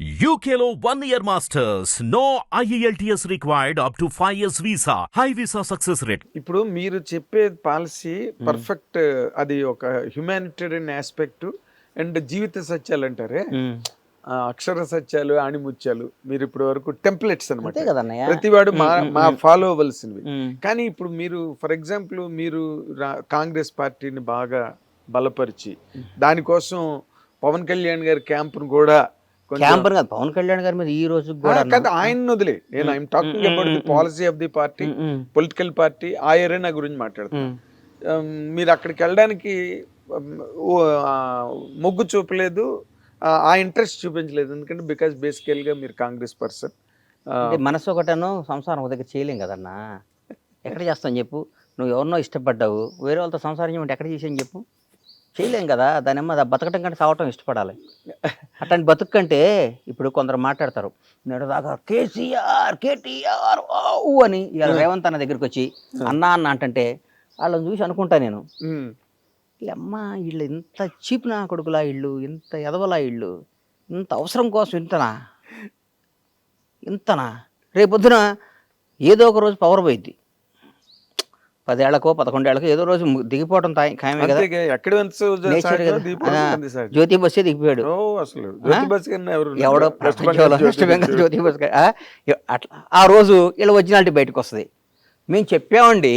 UKLO 1 year masters. No IELTS required up to 5 years visa. High visa success rate. ఇప్పుడు మీరు చెప్పే policy perfect, అది ఒక humanitarian aspect and జీవిత సత్యాలు అంటారే, అక్షర సత్యాలు ఆణిముత్యాలు మీరు ఇప్పటి వరకు టెంప్లెట్స్ అనమాట, అంతే కదన్నయ్య. ప్రతివాడు మా ఫాలో అవ్వాల్సినవి. కానీ ఇప్పుడు మీరు ఫర్ ఎగ్జాంపుల్ మీరు కాంగ్రెస్ పార్టీని బాగా బలపరిచి దానికోసం పవన్ కళ్యాణ్ గారి క్యాంపును కూడా క్యాంపర్ కాదు, పవన్ కళ్యాణ్ గారి మీద ఈ రోజు కూడా కదా ఆయన వదిలే, నేను I'm talking about the policy of the party, political party, ఆ ఏరియా గురించి మాట్లాడుతున్నాను. మీరు అక్కడికి వెళ్ళడానికి మొగ్గు చూపలేదు, ఆ ఇంట్రెస్ట్ చూపించలేదు, ఎందుకంటే బికాస్ బేసికల్గా మీరు కాంగ్రెస్ పర్సన్. మనసు ఒకటను సంసారం ఒక దగ్గర చేయలేం కదన్నా. ఎక్కడ చేస్తాను చెప్పు? నువ్వు ఎవరినో ఇష్టపడ్డావు, వేరే వాళ్ళతో సంసారం చేయమంటే ఎక్కడ చేసాను చెప్పు? చేయలేం కదా. దాని అమ్మ బతకటం కంటే సావటం ఇష్టపడాలి. అట్లాంటి బతుకు కంటే ఇప్పుడు కొందరు మాట్లాడతారు, నేడు దాకా కేసీఆర్ కేటీఆర్ అని ఇవాళ రేవంత్ అన్న దగ్గరికి వచ్చి అన్నా అన్న అంటే వాళ్ళని చూసి అనుకుంటా నేను, ఈ అమ్మ వీళ్ళు ఇంత చీప్ నా కొడుకులా, ఇళ్ళు ఇంత ఎదవలా, ఇళ్ళు ఇంత అవసరం కోసం ఇంతనా రేపొద్దున ఏదో ఒక రోజు పవర్ పోయిద్ది. 10 ఏళ్లకో 11 ఏళ్లకో ఏదో రోజు దిగిపోవడం ఖాయమే కదా. జ్యోతి బస్సే దిగిపోయాడు. ఎవడో ప్రపంచంలో జ్యోతి బస్ అట్లా ఆ రోజు వీళ్ళ ఒరిజినాలిటీ బయటకు వస్తుంది. మేము చెప్పామండి,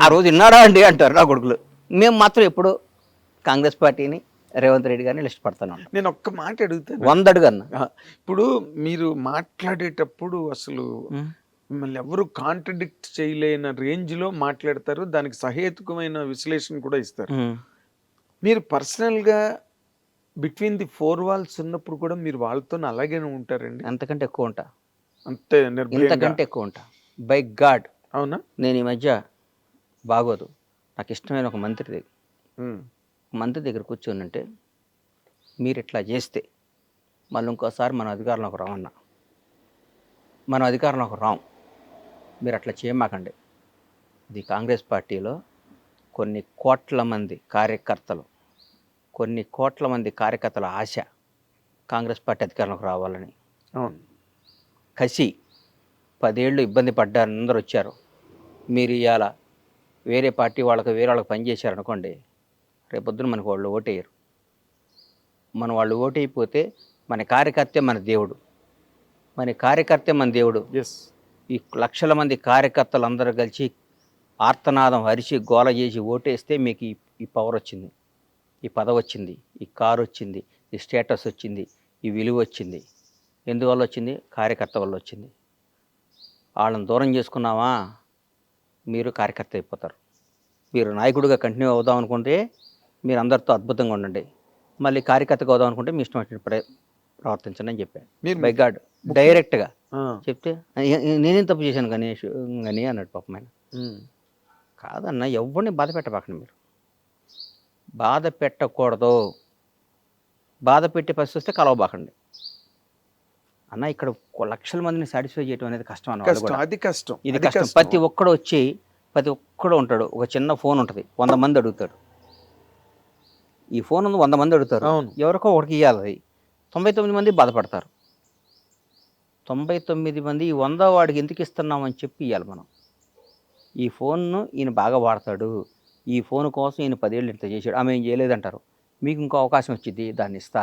ఆ రోజు విన్నాడా అండి అంటారు నా కొడుకులు. మేము మాత్రం ఎప్పుడు కాంగ్రెస్ పార్టీని రేవంత్ రెడ్డి గారిని ఇష్టపడతాను. నేను ఒక్క మాట అడుగుతాను, 100 అడుగన్నా. ఇప్పుడు మీరు మాట్లాడేటప్పుడు అసలు మిమ్మల్ని ఎవరు కాంట్రడిక్ట్ చేయలేని రేంజ్లో మాట్లాడతారు, దానికి సహేతుకమైన విశ్లేషణ కూడా ఇస్తారు. మీరు పర్సనల్గా బిట్వీన్ ది 4 walls ఉన్నప్పుడు కూడా మీరు వాళ్ళతో అలాగే ఉంటారండి? అంతకంటే ఎక్కువ ఉంటా, అంతే ఇంతకంటే ఎక్కువ ఉంటా. By God. అవునా? నేను ఈ మధ్య బాగోదు, నాకు ఇష్టమైన ఒక మంత్రి దగ్గర కూర్చొని అంటే, మీరు ఇట్లా చేస్తే మళ్ళీ ఇంకోసారి మనం అధికారంలోకి రామన్నా, మనం అధికారంలోకి రాం, మీరు అట్లా చేయమాకండి. ఇది కాంగ్రెస్ పార్టీలో కొన్ని కోట్ల మంది కార్యకర్తల ఆశ కాంగ్రెస్ పార్టీ అధికారంలోకి రావాలని. కసి 10 ఏళ్ళు ఇబ్బంది పడ్డారు, అందరూ వచ్చారు. మీరు ఇవాళ వేరే పార్టీ వేరే వాళ్ళకి పనిచేశారనుకోండి, రేపొద్దున మనకు వాళ్ళు ఓటేయరు. వాళ్ళు ఓటైపోతే మన కార్యకర్తే మన దేవుడు, ఈ లక్షల మంది కార్యకర్తలు అందరూ కలిసి ఆర్తనాదం అరిచి గోల చేసి ఓటేస్తే మీకు ఈ పవర్ వచ్చింది, ఈ పదవి వచ్చింది, ఈ కారు వచ్చింది, ఈ స్టేటస్ వచ్చింది, ఈ విలువ వచ్చింది. ఎందువల్ల వచ్చింది? కార్యకర్త వల్ల వచ్చింది. వాళ్ళని దూరం చేసుకున్నావా, మీరు కార్యకర్త అయిపోతారు. మీరు నాయకుడిగా కంటిన్యూ అవుదాం అనుకుంటే మీరు అందరితో అద్భుతంగా ఉండండి, మళ్ళీ కార్యకర్తగా అవుదాం అనుకుంటే మీ ఇష్టం వచ్చిన ప్రవర్తించండి అని చెప్పాను. బై గాడ్ డైరెక్ట్గా చెప్తే నేనేం తప్పు చేశాను గణేష్ అన్నాడు పాపం ఆయన. కాదన్న, ఎవరిని బాధ పెట్టబాకండి, మీరు బాధ పెట్టకూడదు. బాధ పెట్టే పరిస్థితి వస్తే కలవబాకండి అన్న. ఇక్కడ లక్షల మందిని సాటిస్ఫై చేయడం అనేది కష్టం అన్న, అది కష్టం, ఇది కష్టం. ప్రతి ఒక్కడు ఉంటాడు, ఒక చిన్న ఫోన్ ఉంటుంది, 100 మంది అడుగుతాడు. ఈ ఫోన్ ఉంది, 100 మంది అడుగుతారు, ఎవరికో ఒకటికి ఇవ్వాలి. 99 మంది బాధపడతారు. 99 మంది ఈ 100 వాడికి ఎందుకు ఇస్తున్నామని చెప్పి ఇవ్వాలి మనం. ఈ ఫోన్ను ఈయన బాగా వాడతాడు, ఈ ఫోన్ కోసం ఈయన 10 ఏళ్ళు ఇంత చేశాడు, ఆమె ఏం చేయలేదంటారు. మీకు ఇంకో అవకాశం వచ్చింది, దాన్ని ఇస్తా,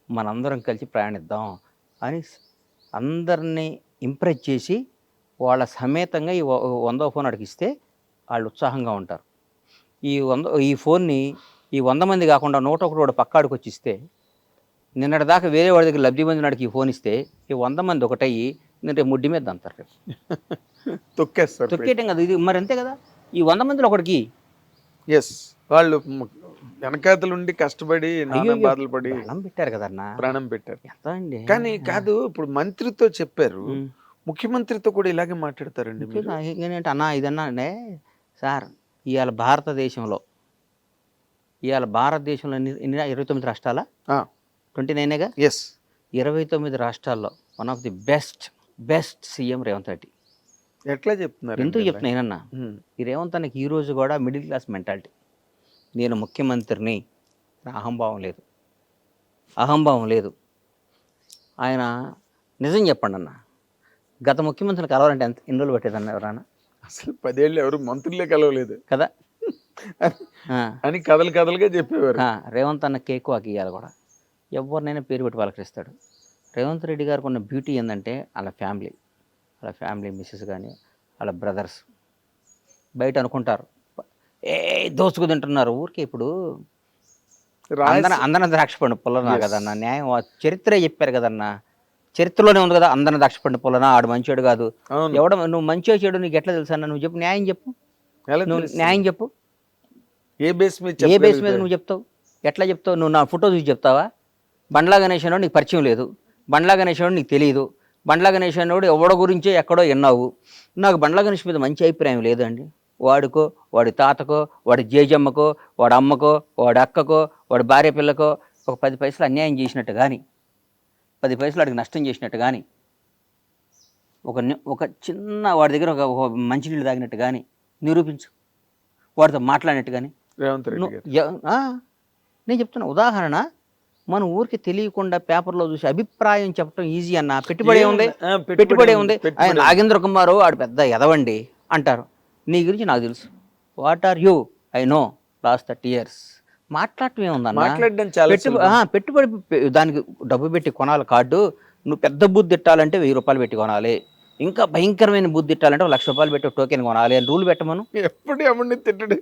మనందరం కలిసి ప్రయాణిద్దాం అని అందరినీ ఇంప్రెస్ చేసి వాళ్ళ సమేతంగా ఈ 100వ ఫోన్ అడిగిస్తే వాళ్ళు ఉత్సాహంగా ఉంటారు. ఈ ఫోన్ని ఈ 100 మంది కాకుండా 101 వాడు పక్కాడికి వచ్చి ఇస్తే, నిన్నటి దాకా వేరే వాడి దగ్గర లబ్ధి పొందినాడికి ఈ ఫోన్ ఇస్తే ఈ 100 మంది ఒకటయ్యి రేపు ముడ్డి మీద అంటారు, రేపు తొక్కేయటం కదా ఇది. మరి అంతే కదా, ఈ 100 మందిలో ఒకటికి వాళ్ళు వెనకాతలుండి కష్టపడి బాధలు పడి ప్రాణం పెట్టారు కదన్నా, ప్రాణం పెట్టారు. ఎంత అండి? కానీ కాదు, ఇప్పుడు మంత్రితో చెప్పారు, ముఖ్యమంత్రితో కూడా ఇలాగే మాట్లాడతారండి ఏంటంటే అన్నా ఇదన్నా అంటే సార్, ఇవాళ భారతదేశంలో 29 రాష్ట్రాల 29గా 29 రాష్ట్రాల్లో one of the best CM Revanth Reddy. ఎట్లా చెప్తున్నారు? ఎందుకు చెప్తున్నానన్నా, ఈ రేవంత్ అన్నకి ఈరోజు కూడా మిడిల్ క్లాస్ మెంటాలిటీ. నేను ముఖ్యమంత్రిని, అహంభావం లేదు. ఆయన నిజం చెప్పండి అన్న, గత ముఖ్యమంత్రిని కలవాలంటే ఎన్ని రోజులు పట్టేదన్న ఎవరన్నా? అసలు 10 ఏళ్ళు ఎవరు మంత్రులే కలవలేదు కదా. అని కథలుగా చెప్పేవారు. రేవంత్ అన్న కేక్ వాకి ఇవ్వాలి కూడా, ఎవరినైనా పేరు పెట్టి పలకరిస్తాడు. రేవంత్ రెడ్డి గారికి ఉన్న బ్యూటీ ఏంటంటే వాళ్ళ ఫ్యామిలీ మిస్సెస్ కానీ వాళ్ళ బ్రదర్స్ బయట అనుకుంటారు దోచుకు తింటున్నారు ఊరికే. ఇప్పుడు అందరం ద్రాక్ష పండు పుల్లనా కదన్న, న్యాయం చరిత్రే చెప్పారు కదన్న, చరిత్రలోనే ఉంది కదా, అందరం ద్రాక్ష పండు పుల్లనా, ఆడు మంచోడు కాదు. ఎవడ నువ్వు మంచిగా చెడు నీకు ఎట్లా తెలుసు అన్న? నువ్వు చెప్పు, న్యాయం చెప్పు, నువ్వు న్యాయం చెప్పు. ఏ బేస్ మీద నువ్వు చెప్తావు? ఎట్లా చెప్తావు? నువ్వు నా ఫోటో చూసి చెప్తావా? బండ్లా గణేష్ అనేవాడు నీకు పరిచయం లేదు, బండ్లా గణేష్ అనేవాడు నీకు తెలియదు, బండ్లా గణేష్ అనేవాడు ఎవడో గురించే ఎక్కడో విన్నావు. నాకు బండ్లా గణేష్ మీద మంచి అభిప్రాయం లేదండి. వాడికో, వాడి తాతకో, వాడి జేజమ్మకో, వాడి అమ్మకో, వాడి అక్కకో, వాడి భార్య పిల్లకో ఒక 10 పైసలు అన్యాయం చేసినట్టు కానీ, 10 పైసలు వాడికి నష్టం చేసినట్టు కానీ, ఒక చిన్న వాడి దగ్గర ఒక మంచినీళ్ళు తాగినట్టు కానీ నిరూపించు, వాడితో మాట్లాడినట్టు కానీ. రేవంత్ రెడ్డి గారు నేను చెప్తున్నా ఉదాహరణ, మన ఊరికి తెలియకుండా పేపర్లో చూసి అభిప్రాయం చెప్పడం ఈజీ అన్న. పెట్టుబడే ఉంది. ఆయన నాగేంద్ర కుమారు ఆడు పెద్ద ఎదవండి అంటారు. నీ గురించి నాకు తెలుసు. What are you? I know last 30 years. మాట్లాడటం ఏముందన్న? పెట్టుబడి దానికి డబ్బు పెట్టి కొనాలి కార్డు. నువ్వు పెద్ద బూత్ తిట్టాలంటే 1000 రూపాయలు పెట్టి కొనాలి, ఇంకా భయంకరమైన బూత్ తిట్టాలంటే 1,00,000 రూపాయలు పెట్టి టోకెన్ కొనాలి అని రూల్ పెట్టమను. ఎప్పుడు ఎవరిని తిట్టడు,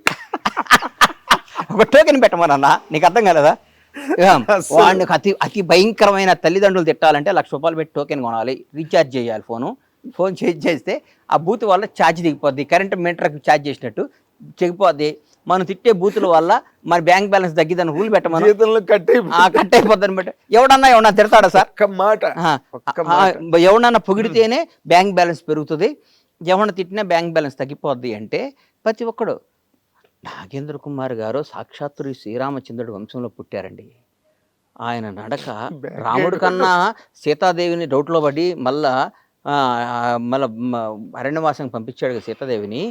ఒక టోకెన్ పెట్టమనన్నా. నీకు అర్థం కాలేదా? వాడిని అతి భయంకరమైన తల్లిదండ్రులు తిట్టాలంటే 1,00,000 రూపాయలు పెట్టి టోకెన్ కొనాలి, రీఛార్జ్ చేయాలి. ఫోన్ చేస్తే ఆ బూత్ వల్ల ఛార్జ్ దిగిపోద్ది, కరెంట్ మీటర్కి ఛార్జ్ చేసినట్టు చెగిపోద్ది. మనం తిట్టే బూతుల వల్ల మన బ్యాంక్ బ్యాలెన్స్ తగ్గిద్దని రూల్ పెట్టమని, కట్ అయిపోద్ది అనమాట. ఎవడన్నా తిడతాడా సార్? ఎవడన్నా పొగిడితేనే బ్యాంక్ బ్యాలెన్స్ పెరుగుతుంది, ఎవడన్నా తిట్టినా బ్యాంక్ బ్యాలెన్స్ తగ్గిపోద్ది అంటే ప్రతి ఒక్కడు. నాగేంద్ర కుమార్ గారు సాక్షాత్తు శ్రీరామచంద్రుడు వంశంలో పుట్టారండి. ఆయన నడక రాముడి కన్నా సీతాదేవిని డౌట్లో పడి మళ్ళా అరణ్యవాసం పంపించాడు సీతాదేవిని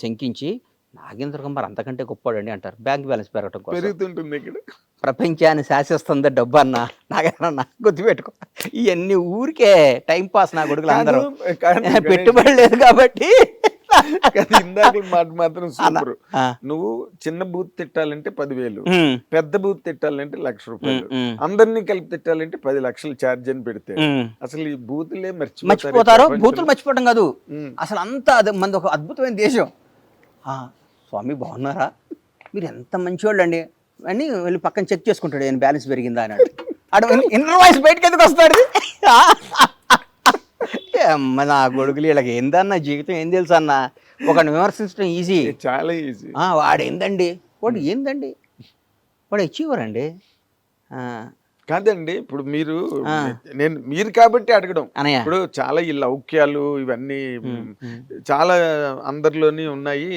శంకించి. నాగేంద్ర కుమార్ అంతకంటే గొప్పవాడండి అంటారు. బ్యాంక్ బ్యాలెన్స్ పెరగటం కోసం పెరుగుతుంటుంది. ఇక్కడ ప్రపంచాన్ని శాసిస్తుంది డబ్బు అన్న. నాగేంద్ర గుర్తుపెట్టుకో, ఇవన్నీ ఊరికే టైం పాస్. నా కొడుకులు అందరూ పెట్టుబడి లేదు కాబట్టి. ఇందాక మాట మాత్రం సూపర్. నువ్వు చిన్న బూత్ తిట్టాలంటే 10,000, పెద్ద బూత్ తిట్టాలంటే 1,00,000 రూపాయలు, అందరినీ కలిపి తిట్టాలంటే 10 లక్షలు ఛార్జ్ అని పెడితే అసలు ఈ బూతులే మర్చిపోతారు. బూతులు మర్చిపోవడం కాదు అసలు, అంతా మంది ఒక అద్భుతమైన దేశం. స్వామి బాగున్నారా, మీరు ఎంత మంచివాళ్ళు అండి అని వెళ్ళి పక్కన చెక్ చేసుకుంటాడు, నేను బ్యాలెన్స్ పెరిగిందా అని. ఇన్నర్ వాయిస్ బయటకు ఎందుకు వస్తాడు? నా కొడుకులు వీళ్ళకి ఏందన్న జీవితం ఏం తెలుసు అన్న. ఒకరిని విమర్శించడం ఈజీ, చాలా ఈజీ. వాడు ఏందండి వాడు అచీవర్ అండి. కాదండి, ఇప్పుడు మీరు కాబట్టి అడగడం. ఇప్పుడు చాలా ఈ లౌక్యాలు ఇవన్నీ చాలా అందరిలోని ఉన్నాయి.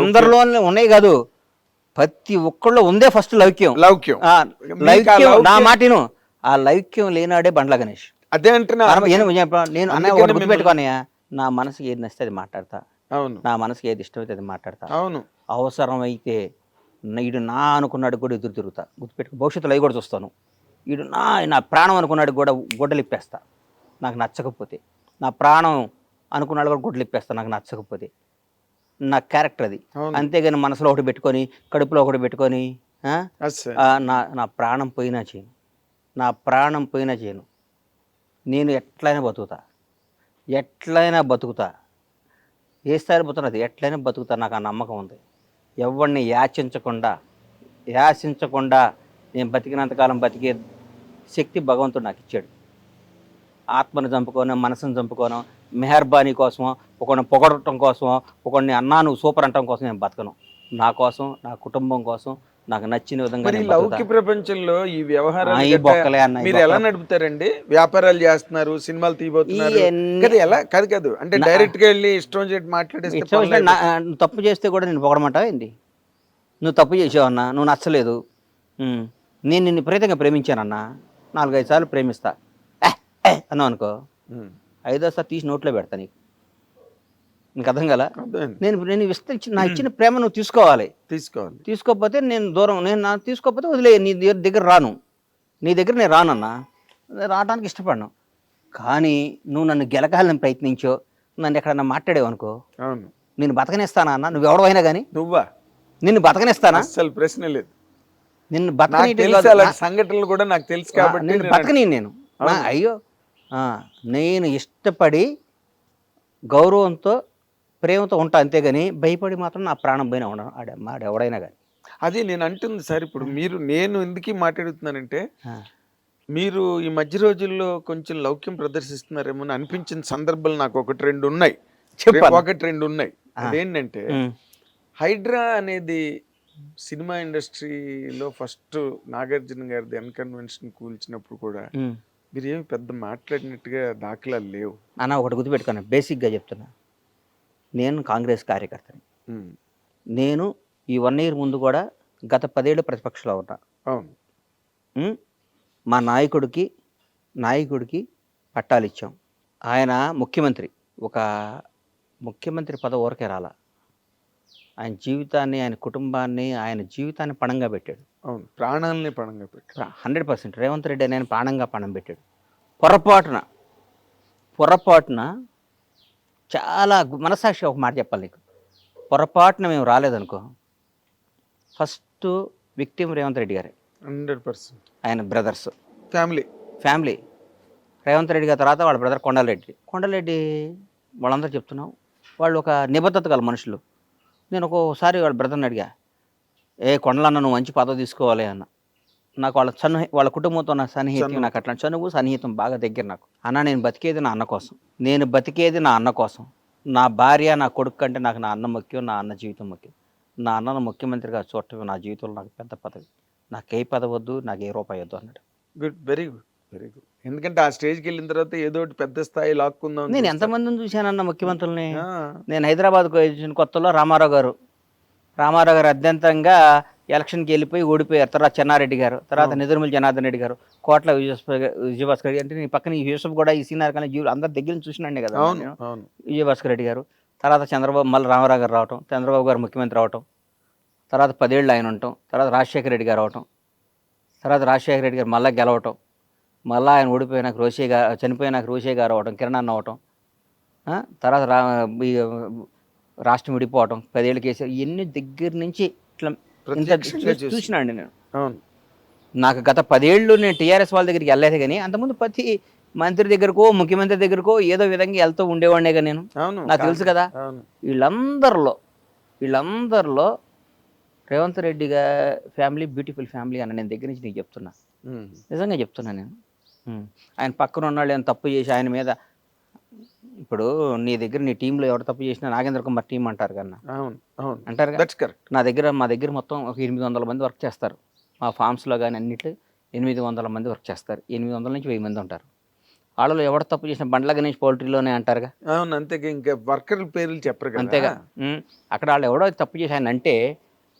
అందరిలోనే ఉన్నాయి కాదు, ప్రతి ఒక్కళ్ళు ఉందే ఫస్ట్ లౌక్యం. నా మాటను ఆ లౌక్యం లేనాడే బండ్ల గణేష్. అదే అంటున్నా నేను అన్న ఒకటి గుర్తుపెట్టుకోనయ్యా, నా మనసుకి ఏది నచ్చితే అది మాట్లాడతా. అవును, నా మనసుకి ఏది ఇష్టమైతే అది మాట్లాడతా. అవును, అవసరమైతే ఈడు నా అనుకున్నాడు కూడా ఎదురు తిరుగుతా. గుర్తుపెట్టుకో, భవిష్యత్తులో అవి కూడా చూస్తాను. ఈడు నా ప్రాణం అనుకున్నాడు కూడా గొడ్డలు ఇప్పేస్తా నాకు నచ్చకపోతే. నా ప్రాణం అనుకున్నాడు కూడా గొడ్డలు ఇప్పేస్తా నాకు నచ్చకపోతే. నా క్యారెక్టర్ అది. అంతేగాని మనసులో ఒకటి పెట్టుకొని కడుపులో ఒకటి పెట్టుకొని నా ప్రాణం పోయినా చేయను. నేను ఎట్లయినా బతుకుతా, ఏ స్థాయిలో బతుకున్నది ఎట్లయినా బతుకుతా. నాకు ఆ నమ్మకం ఉంది. ఎవరిని యాచించకుండా నేను బతికినంతకాలం బతికే శక్తి భగవంతుడు నాకు ఇచ్చాడు. ఆత్మను చంపుకోను, మనసును చంపుకోను, మెహర్బానీ కోసమో, ఒకరిని పొగడటం కోసమో, ఒకరిని అన్నా నువ్వు సూపర్ అంటం కోసం నేను బతకను. నా కోసం, నా కుటుంబం కోసం, నాకు నచ్చిన విధంగా. లౌకిక ప్రపంచంలో ఈ వ్యవహారాలు మీరు ఎలా నడుపుతారండి? వ్యాపారాలు చేస్తున్నారు, సినిమాలు తీయబోతున్నారు, ఎలా కాదు అంటే డైరెక్ట్ గా వెళ్ళి ఇష్టం చేసి మాట్లాడేస్తే. తప్పు చేస్తే కూడా నేను పొగడమంటావా ఏంటి? నువ్వు తప్పు చేసావన్నా, నువ్వు నచ్చలేదు, నేను నిన్ను విపరీతంగా ప్రేమించానన్నా, 4-5 సార్లు ప్రేమిస్తా అన్నావు అనుకో, 5వ సారి తీసి నోట్లో పెడతా. నీకు అర్థం కదా? నేను నా ఇచ్చిన ప్రేమ నువ్వు తీసుకోవాలి. తీసుకోకపోతే నేను దూరం, తీసుకోకపోతే వదిలే, నీ దగ్గర రాను, నీ దగ్గర నేను రానన్నా. రావడానికి ఇష్టపడను. కానీ నువ్వు నన్ను గెలకాలని ప్రయత్నించో, నన్ను ఎక్కడన్నా మాట్లాడేవు అనుకో, అవును. నేను బతకనిస్తానా అన్న, నువ్వు ఎవడవైనా కానీ నువ్వా? నిన్ను బతకనిస్తానా? అసలు ప్రశ్న లేదు. నిన్ను నాకు బతకని తెలుసు, అలాంటి సంఘటనలు కూడా నాకు తెలుసు కాబట్టి నేను బతకని నేను అయ్యో నేను ఇష్టపడి గౌరవంతో ప్రేమతో ఉంటా, అంతేగాని భయపడి మాత్రం నా ప్రాణం పోయినా ఉండను ఎవడైనా కానీ. అది నేను అంటుంది సార్. ఇప్పుడు నేను ఎందుకు మాట్లాడుతున్నానంటే, మీరు ఈ మధ్య రోజుల్లో కొంచెం లౌక్యం ప్రదర్శిస్తున్నారేమో అని అనిపించిన సందర్భాలు నాకు ఒకటి రెండు ఉన్నాయి. అదేంటంటే, హైడ్రా అనేది సినిమా ఇండస్ట్రీలో ఫస్ట్ నాగార్జున గారిది అన్కన్వెన్షన్ కూల్చినప్పుడు కూడా మీరు ఏమి పెద్ద మాట్లాడినట్టుగా దాఖలాలు లేవు. అన్న ఒకటి గుర్తుపెట్టుకున్నా, బేసిక్గా చెప్తున్నా, నేను కాంగ్రెస్ కార్యకర్తని. నేను ఈ 1 year ముందు కూడా గత 10 ఏళ్ళు ప్రతిపక్షంలో ఉన్నా. అవును. మా నాయకుడికి పట్టాలు ఇచ్చాం. ఆయన ముఖ్యమంత్రి, ఒక ముఖ్యమంత్రి పదవి ఊరకే రాలా. ఆయన జీవితాన్ని, ఆయన కుటుంబాన్ని, ఆయన జీవితాన్ని పణంగా పెట్టాడు. అవును, ప్రాణాలని పణంగా పెట్టాడు. 100% రేవంత్ రెడ్డి ఆయన ప్రాణంగా పణం పెట్టాడు. పొరపాటున చాలా మనసాక్షి ఒక మాట చెప్పాలి నీకు, పొరపాటున మేము రాలేదనుకో, ఫస్ట్ విక్టిమ్ రేవంత్ రెడ్డి గారే. 100%. ఆయన బ్రదర్స్ ఫ్యామిలీ రేవంత్ రెడ్డి గారి తర్వాత వాళ్ళ బ్రదర్ కొండలరెడ్డి వాళ్ళందరూ చెప్తున్నాం, వాళ్ళు ఒక నిబద్ధత గల మనుషులు. నేను ఒక్కోసారి వాళ్ళ బ్రదర్ని అడిగా, కొండలన్న నువ్వు మంచి పదవి తీసుకోవాలి అన్న. నాకు వాళ్ళ కుటుంబంతో నా సన్నిహితం, నాకు అట్లా చనువు సన్నిహితం బాగా దగ్గర. నాకు అన్న, నేను బతికేది నా అన్న కోసం. నా భార్య, నా కొడుకు కంటే నాకు నా అన్న ముఖ్యం, నా అన్న జీవితం ముఖ్యం. నా అన్నను ముఖ్యమంత్రిగా చూడటం నా జీవితంలో నాకు పెద్ద పదవి. నాకు ఏ పదవి వద్దు, నాకు ఏ రూపాయి వద్దు అన్నాడు. Very good. ఎందుకంటే ఆ స్టేజ్కి వెళ్ళిన తర్వాత ఏదో ఒకటి పెద్ద స్థాయి లాక్కుందాం. నేను ఎంతమందిని చూశానన్న ముఖ్యమంత్రుల్ని. నేను హైదరాబాద్కు వచ్చిన కొత్తలో రామారావు గారు అత్యంతంగా ఎలక్షన్కి వెళ్ళిపోయి ఓడిపోయారు. తర్వాత చెన్నారెడ్డి గారు, తర్వాత నిదురుమల్లి జనార్దన్ రెడ్డి గారు, కోట్ల విజయభాస్కర్ రెడ్డి, అంటే నీ పక్కన యూసఫ్ కూడా ఈ సీనియర్ కానీ జీవులు అందరి దగ్గర నుంచి చూసినండి కదా విజయభాస్కర్ రెడ్డి గారు. తర్వాత మళ్ళీ రామారావు గారు రావటం, చంద్రబాబు గారు ముఖ్యమంత్రి అవటం, తర్వాత 10 ఏళ్ళు ఆయన ఉండటం, తర్వాత రాజశేఖర రెడ్డి గారు అవటం, తర్వాత రాజశేఖర రెడ్డి గారు మళ్ళీ గెలవటం, మళ్ళీ ఆయన ఓడిపోయినాక చనిపోయినాక రోషే గారు అవటం, కిరణ్ అన్న అవటం, తర్వాత రాష్ట్రం విడిపోవటం, 10 ఏళ్ళు కేసీఆర్, ఇవన్నీ దగ్గర నుంచి ఇట్లా చూసినా అండి నేను. నాకు గత 10 ఏళ్ళు నేను టీఆర్ఎస్ వాళ్ళ దగ్గరికి వెళ్ళలేదు, కానీ అంతకుముందు ప్రతి మంత్రి దగ్గరకో ముఖ్యమంత్రి దగ్గరకో ఏదో విధంగా వెళ్తూ ఉండేవాడినే కదా నేను. నాకు తెలుసు కదా. వీళ్ళందరిలో Revanth Reddy family beautiful family అన్న నేను దగ్గర నుంచి నీకు చెప్తున్నా, నిజంగా చెప్తున్నా నేను. ఆయన పక్కన ఉన్నాళ్ళు ఏమైనా తప్పు చేసి ఆయన మీద, ఇప్పుడు నీ దగ్గర నీ టీంలో ఎవరు తప్పు చేసినా నాగేంద్ర కుమార్ టీం అంటారు కన్నా, అంటారు. మా దగ్గర మొత్తం ఒక 800 మంది వర్క్ చేస్తారు. మా ఫామ్స్లో కానీ అన్నిట్లో 800 మంది వర్క్ చేస్తారు. 800 నుంచి 1000 మంది ఉంటారు. వాళ్ళలో ఎవరు తప్పు చేసిన బండ్ల గణేష్ పౌల్ట్రీలోనే అంటారుగా. అవును, అంతే. ఇంకా వర్కర్ల పేర్లు చెప్పరు కదా. అంతేగా. అక్కడ వాళ్ళు ఎవడో తప్పు చేసి ఆయన అంటే,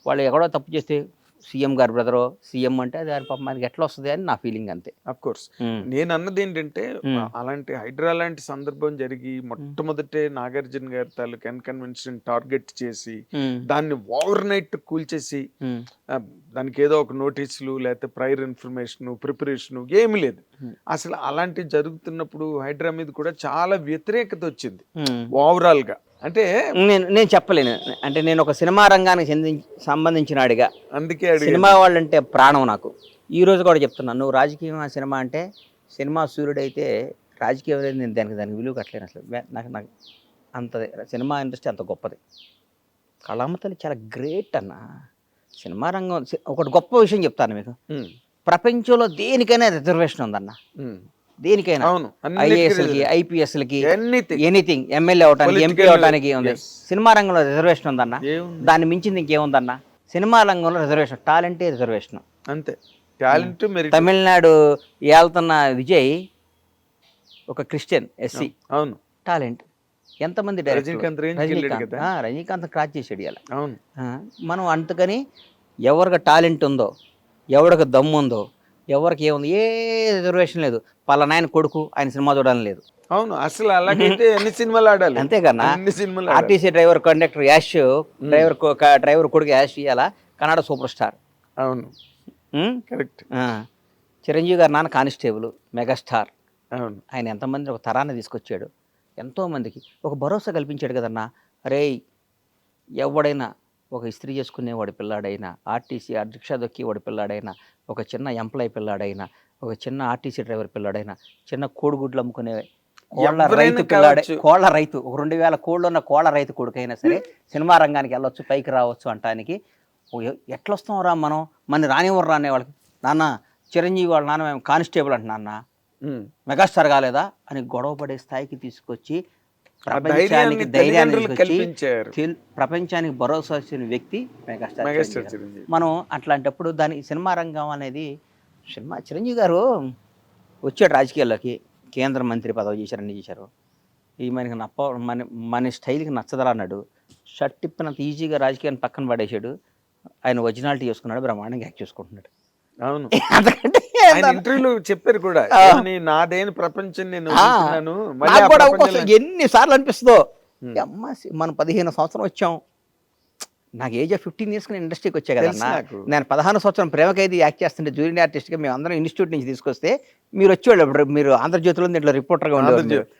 వాళ్ళు ఎవడో తప్పు చేస్తే సీఎం గారు బ్రదరో సీఎం అంటే అది పాపం మనకి ఎట్లా వస్తుంది అని నా ఫీలింగ్ అంతే. Of course. నేను అన్నది ఏంటంటే, అలాంటి హైడ్రా లాంటి సందర్భం జరిగి మొట్టమొదటే నాగార్జున గారి తాలూకు అన్కన్వెన్షన్ టార్గెట్ చేసి దాన్ని ఓవర్ నైట్ కూల్చేసి దానికి ఏదో ఒక నోటీసులు లేకపోతే ప్రైర్ ఇన్ఫర్మేషన్ ప్రిపరేషన్ ఏమి లేదు. అసలు అలాంటివి జరుగుతున్నప్పుడు హైడ్రా మీద కూడా చాలా వ్యతిరేకత వచ్చింది ఓవరాల్ గా. అంటే నేను చెప్పలేను, అంటే నేను ఒక సినిమా రంగానికి సంబంధించినాడిగా, అందుకే సినిమా వాళ్ళంటే ప్రాణం నాకు. ఈ రోజు కూడా చెప్తున్నాను, నువ్వు రాజకీయం సినిమా అంటే, సినిమా సూర్యుడైతే రాజకీయం అనేది నేను దానికి విలువ కట్టలేను అసలు. నాకు అంత సినిమా ఇండస్ట్రీ అంత గొప్పది. కళామ తల్లి చాలా గ్రేట్ అన్న. సినిమా రంగం ఒకటి గొప్ప విషయం చెప్తాను మీకు, ప్రపంచంలో దేనికైనా రిజర్వేషన్ ఉందన్న. దేనికైనా, ఐఏఎస్లకి, ఐపీఎస్లకి, ఎనీథింగ్, ఎమ్మెల్యే అవడానికి, ఎంపీ అవడానికి ఉంది. సినిమా రంగంలో రిజర్వేషన్ ఉందన్న. దాన్ని మించింది ఇంకేముందన్న. సినిమా రంగంలో రిజర్వేషన్, టాలెంటే రిజర్వేషన్ అంతే. టాలెంట్. తమిళనాడు ఏళ్తున్న విజయ్ ఒక క్రిస్టియన్ ఎస్సీ, అవును, టాలెంట్. ఎంతమంది రజనీకాంత్ క్రాచ్ చేసాడు ఇలా. మనం అంతకని ఎవరికి టాలెంట్ ఉందో, ఎవరికి దమ్ము ఉందో, ఎవరికి ఏముంది, ఏ రిజర్వేషన్ లేదు. పలానా ఆయన కొడుకు ఆయన సినిమా చూడాలని లేదు. అవును, అసలు అలాగైతే అన్ని సినిమాలు ఆడాలి. అంతేకన్నా. RTC driver conductor Yash, driver కొడుకు యాష్ ఇయ్యాల కన్నడ సూపర్ స్టార్. అవును, కరెక్ట్. చిరంజీవి గారు నాన్న కానిస్టేబుల్, మెగాస్టార్. అవును. ఆయన ఎంతమంది ఒక తరాన్ని తీసుకొచ్చాడు, ఎంతోమందికి ఒక భరోసా కల్పించాడు కదన్నా. రేయ్, ఎవడైనా ఒక ఇస్త్రీ చేసుకునేవాడి పిల్లాడైనా, ఆర్టీసీ రిక్షా దొక్కేవాడి పిల్లాడైనా, ఒక చిన్న ఎంప్లాయ్ పిల్లాడైనా, ఒక చిన్న ఆర్టీసీ డ్రైవర్ పిల్లాడైనా, చిన్న కోడిగుడ్లు అమ్ముకునే కోళ్ళ ఎవరైనా రైతు పిల్లాడే, కావచ్చు. కోళ్ళ రైతు, ఒక 2000 కోళ్ళు ఉన్న కోళ్ళ రైతు కొడుకైనా సరే సినిమా రంగానికి వెళ్ళొచ్చు, పైకి రావచ్చు అంటానికి ఎట్లా వస్తాం రా మనం, మన రానివ్వరు రానే వాళ్ళకి. నాన్న చిరంజీవి వాళ్ళ నాన్న మేము కానిస్టేబుల్ అంట నాన్న, ఉమ్. మెగాస్టార్ కాలేదా అని గొడవ పడే స్థాయికి తీసుకొచ్చి ధైర్యాన్ని ప్రపంచానికి ధైర్యాన్ని తల్లిదండ్రులు తీసుకొచ్చి కల్పించారు. ప్రపంచానికి భరోసా ఇచ్చిన వ్యక్తి మెగాస్టార్ మెగాస్టార్ చిరంజీవి గారు. చిరంజీవి. మనం అట్లాంటప్పుడు దాని సినిమా రంగం అనేది చిరంజీవి గారు వచ్చాడు రాజకీయాల్లోకి, కేంద్ర మంత్రి పదవి చేశారు, అన్ని చేశారు. ఈ మనకి మన స్టైల్కి నచ్చదరా అన్నాడు. షర్ట్ తిప్పినంత ఈజీగా రాజకీయాన్ని పక్కన పడేసాడు. ఆయన ఒరిజినాలిటీ చేసుకున్నాడు, బ్రహ్మాండంగా యాక్ట్ చేసుకుంటున్నాడు. అవును. అంతకంటే ఆయన ఇంటర్వ్యూలో చెప్పారు కూడా, ఏమని, నాదేని ప్రపంచం నేను వదులుతున్నాను, మళ్ళీ నాకు ఆ కూడా ప్రపంచంలో- ఎన్నిసార్లు అనిపిస్తుందో, అమ్మ మనం 15 సంవత్సరం వచ్చాం, నాకు ఏజ్ ఆఫ్ 15 ఇయర్స్కి నేను ఇండస్ట్రీకి వచ్చా తెలుసు కదన్నా. నాకు. నేను 16 సంవత్సరం ప్రేమ ఖైదీ యాక్ట్ చేస్తుంటే జూనియర్ ఆర్టిస్ట్గా మేము అందరం ఇన్స్టిట్యూట్ నుంచి తీసుకొస్తే మీరు వచ్చేవాళ్ళు. అప్పుడు మీరు ఆంధ్రజ్యోతిలో దీంట్లో రిపోర్టర్గా ఉండేవాళ్ళు. ఆంధ్రజ్యోతి.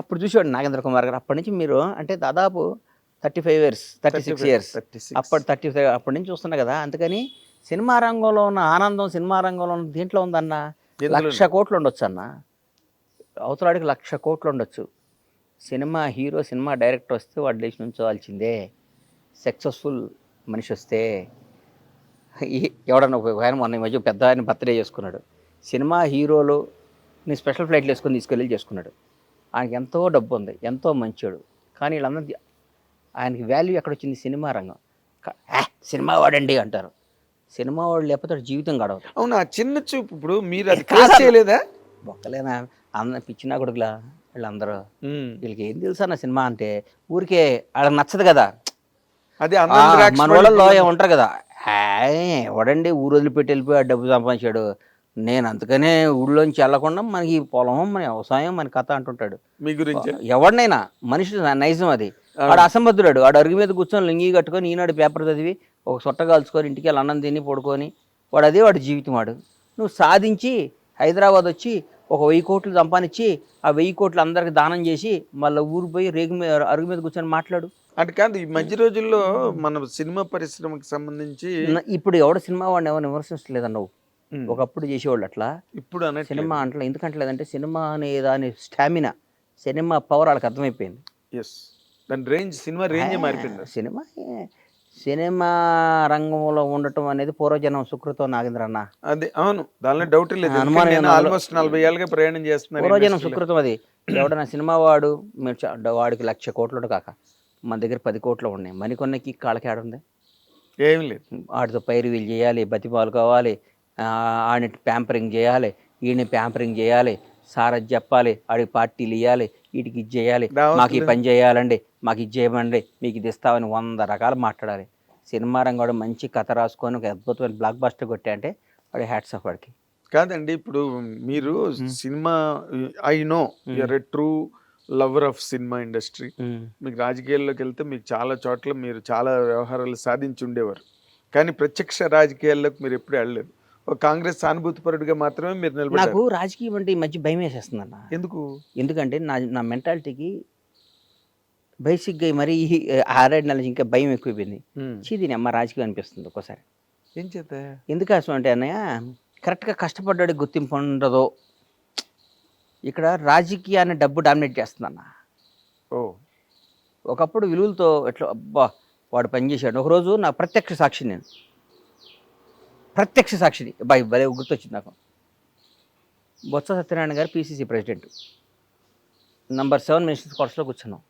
అప్పుడు చూసేవాడు నాగేంద్ర కుమార్ గారు. అప్పటి నుంచి మీరు అంటే దాదాపు 35 ఇయర్స్, 36 ఇయర్స్, 36. అప్పటి 35 అప్పటి నుంచి చూస్తున్నా కదా. అందుకని సినిమా రంగంలో ఉన్న ఆనందం, సినిమా రంగంలో ఉన్న దీంట్లో ఉందన్న. ఎందులో? 1,00,000 కోట్లు ఉండొచ్చు అన్న, అవతలాడికి 1,00,000 కోట్లు ఉండొచ్చు. సినిమా హీరో, సినిమా డైరెక్టర్ వస్తే వాడు లేచి నుంచోవాల్సిందే. సక్సెస్ఫుల్ మనిషి వస్తే ఎవడన్నా ఒక ఆయన మొన్న ఈ మధ్య పెద్ద ఆయన బర్త్డే చేసుకున్నాడు. సినిమా హీరోలు నీ స్పెషల్ ఫ్లైట్లు వేసుకొని తీసుకెళ్ళి చేసుకున్నాడు. ఆయనకి ఎంతో డబ్బు ఉంది, ఎంతో మంచోడు. కానీ వీళ్ళందరూ ఆయనకి వాల్యూ ఎక్కడొచ్చింది? సినిమా రంగం. సినిమా వాడండి అంటారు. సినిమా వాడు లేకపోతే వాడి జీవితం గడవదు. అవును, ఆ చిన్న చూపు ఇప్పుడు మీరు అది క్రాస్ చేయలేదా? ఒక్కలేనా పిచ్చినా కొడుకులా వీళ్ళందరూ. ఉమ్. వీళ్ళకి ఏం తెలుసా నా సినిమా అంటే, ఊరికే వాళ్ళకి నచ్చదు కదా. అదే అందరం ద్రాక్ష మన పళ్ళు వాళ్ళలో ఉంటారు కదా, ఎవడండి ఊరు వదిలిపెట్టి వెళ్ళిపోయి డబ్బు సంపాదించాడు, నేను అందుకనే ఊళ్ళోంచి వెళ్ళకుండా మనకి పొలం, మన వ్యవసాయం, మన కథ అంటుంటాడు. మీ గురించి ఎవడినైనా మనిషి నైజం అది. వాడు అసంబద్ధుడు. వాడు అరుగు మీద కూర్చొని లింగి కట్టుకొని ఈనాడు పేపర్ చదివి ఒక సొట్ట కాల్చుకొని ఇంటికి వెళ్ళి అన్నం తిని పడుకొని వాడు అదే వాడి జీవితం. వాడు నువ్వు సాధించి హైదరాబాద్ వచ్చి ఒక 1000 కోట్లు సంపాదించి ఆ 1000 కోట్లు అందరికి దానం చేసి మళ్ళీ ఊరు పోయి అరుగు మీద కూర్చొని మాట్లాడు. అంటే కాదు, ఈ మధ్య రోజుల్లో మన సినిమా పరిశ్రమకి సంబంధించి ఇప్పుడు ఎవడ సినిమా వాడిని ఎవరు విమర్శించలేదన్న నువ్వు. ఉమ్. ఒకప్పుడు చేసేవాళ్ళు అట్లా. ఇప్పుడు అనట్లేదు. సినిమా అంటలే, ఎందుకంటలేదంటే సినిమా అనే దాని స్టామినా, సినిమా పవర్ వాళ్ళకి అర్థమైపోయింది. ఎస్, దాని రేంజ్, సినిమా రేంజ్ మారిపోయింది. సినిమా రంగంలో ఉండటం అనేది పూర్వజనం సుకృతం నాగేంద్ర అన్న. అదే, అవును, దానిలో డౌట్ లేదు. అనుమానం నేను ఏం లేదు. ఆల్మోస్ట్ 40 ఏళ్ళుగా ప్రయాణం చేస్తున్నాను పూర్వజనం ఇండస్ట్రీలో. సుకృతం అది. ఎవడన్నా సినిమా వాడు వాడికి 1,00,000 కోట్లు కాక మన దగ్గర 10 కోట్లు ఉన్నాయి. మరికొన్నకి కాళ్ళకి ఆడుంది. ఏం లేదు. వాడితో పైరు వీళ్ళు చేయాలి, బతిపాలు కావాలి, ఆడిని ప్యాంపరింగ్ చేయాలి, ఈయన్ని ప్యాంపరింగ్ చేయాలి, సార్ అది చెప్పాలి, ఆడికి పార్టీలు ఇవ్వాలి, వీటికి ఇది చేయాలి, మాకు ఈ పని చేయాలండి, మాకు ఇది చేయమండి, మీకు ఇది ఇస్తామని 100 రకాలు మాట్లాడాలి. సినిమా రంగం మంచి కథ రాసుకొని ఒక అద్భుతమైన బ్లాక్ బస్టర్ కొట్టా అంటే వాడి హ్యాట్స్ ఆఫ్ వాడికి. కాదండి, ఇప్పుడు మీరు cinema, I know you're a true lover of cinema industry. మీకు రాజకీయాల్లోకి వెళ్తే మీకు చాలా చోట్ల మీరు చాలా వ్యవహారాలు సాధించి ఉండేవారు. కానీ ప్రత్యక్ష రాజకీయాల్లోకి మీరు ఎప్పుడు వెళ్ళలేదు. ఒక కాంగ్రెస్ సానుభూతిపరుడిగా మాత్రమే మీరు నాకు నిలబడ్డారు. రాజకీయం అంటే ఈ మధ్య భయం వేసేస్తుంది అన్న. ఎందుకు? ఎందుకంటే నా మెంటాలిటీకి బేసిక్గా మరీ 6-7 నెలల నుంచి ఇంకా భయం ఎక్కువైపోయింది. దీని అమ్మ రాజకీయం అనిపిస్తుంది ఒక్కోసారి. ఏం చేత? ఎందుకోసం అంటే అన్నయ్య, కరెక్ట్గా కష్టపడ్డాడికి గుర్తింపు ఉండదు. ఇక్కడ రాజకీయాన్ని డబ్బు డామినేట్ చేస్తుందన్న. ఓ, ఒకప్పుడు విలువలతో ఎట్లా అబ్బా వాడు పనిచేశాడు. ఒకరోజు నా ప్రత్యక్ష సాక్షి, నేను ప్రత్యక్ష సాక్షిని భలే గుర్తొచ్చింది నాకు. బొత్స సత్యనారాయణ గారు పిసిసి ప్రెసిడెంట్, నంబర్ 7 మినిస్టర్స్ క్వార్టర్స్లో కూర్చున్నాం.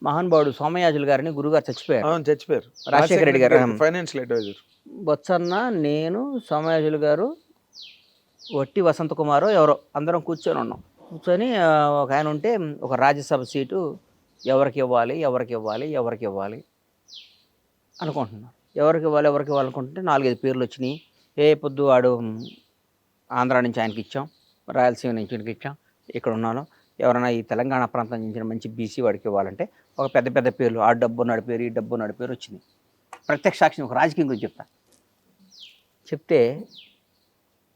మహానుభావుడు సోమయాజులు గారిని గురుగారు చచ్చిపోయారు. అవును, చచ్చిపోయారు. రాజశేఖర రెడ్డి గారు ఫైనాన్షియల్ అడ్వైజర్. బొత్సన్న, నేను, సోమయాజులు గారు, వట్టి వసంత కుమారు ఎవరో అందరం కూర్చొని ఉన్నాం. కూర్చొని ఒక ఆయన ఉంటే ఒక రాజ్యసభ సీటు ఎవరికి ఇవ్వాలి అనుకుంటున్నాం. ఎవరికి ఇవ్వాలి అనుకుంటుంటే 4-5 పేర్లు వచ్చినాయి. పొద్దు వాడు ఆంధ్ర నుంచి ఆయనకి ఇచ్చాం, రాయలసీమ నుంచి ఆయనకి ఇచ్చాం, ఇక్కడ ఉన్నాను. ఎవరైనా ఈ తెలంగాణ ప్రాంతం నుంచి మంచి బీసీ వాడికి ఇవ్వాలంటే ఒక పెద్ద పేర్లు, ఆ డబ్బు నడిపేరు, ఈ డబ్బు నడిపేరు వచ్చింది. ప్రత్యక్ష సాక్షిని ఒక రాజకీయం గురించి చెప్తే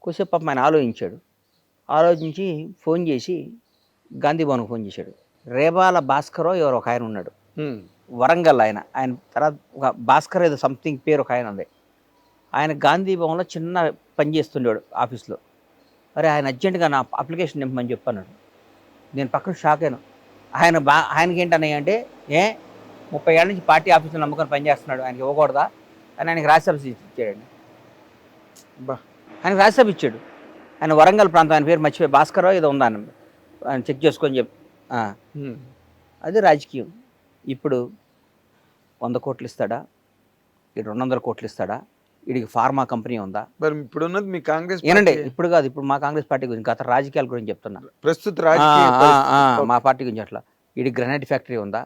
కొద్దిసేపు పాపం ఆయన ఆలోచించాడు. ఆలోచించి ఫోన్ చేసి గాంధీ భవన్కి ఫోన్ చేశాడు. రేబాల భాస్కరో ఎవరో ఒక ఆయన ఉన్నాడు, వరంగల్ ఆయన. ఆయన తర్వాత ఒక భాస్కర్ ఏదో సంథింగ్ పేరు ఒక ఆయన ఉంది. ఆయన గాంధీ భవన్లో చిన్న పని చేస్తుండేవాడు ఆఫీస్లో. అరే ఆయన అర్జెంటుగా నా అప్లికేషన్ నింపమని చెప్పన్నాడు. నేను పక్కన షాక్ అయినా. ఆయనకి ఏంటన్నాయి అంటే, 30 ఏళ్ళ నుంచి పార్టీ ఆఫీసులో నమ్ముకొని పనిచేస్తున్నాడు, ఆయనకి ఇవ్వకూడదా అని ఆయనకి రాజ్యసభ ఇచ్చాడండి. ఆయనకి రాజ్యసభ ఇచ్చాడు. ఆయన వరంగల్ ప్రాంతం, ఆయన పేరు మర్చిపోయి భాస్కరో ఏదో ఉందా ఆయన చెక్ చేసుకొని చెప్పి. అది రాజకీయం. ఇప్పుడు 100 కోట్లు ఇస్తాడా, ఇటు 200 కోట్లు ఇస్తాడా, వీడికి ఫార్మా కంపెనీ ఉందా? మరి ఇప్పుడు ఉన్నది మీ కాంగ్రెస్ ఏనండి, ఇప్పుడు కాదు, ఇప్పుడు మా కాంగ్రెస్ పార్టీ గురించి, గత రాజకీయాల గురించి చెప్తున్నా. ప్రస్తుత మా పార్టీ గురించి అట్లా. వీడికి గ్రనైట్ ఫ్యాక్టరీ ఉందా,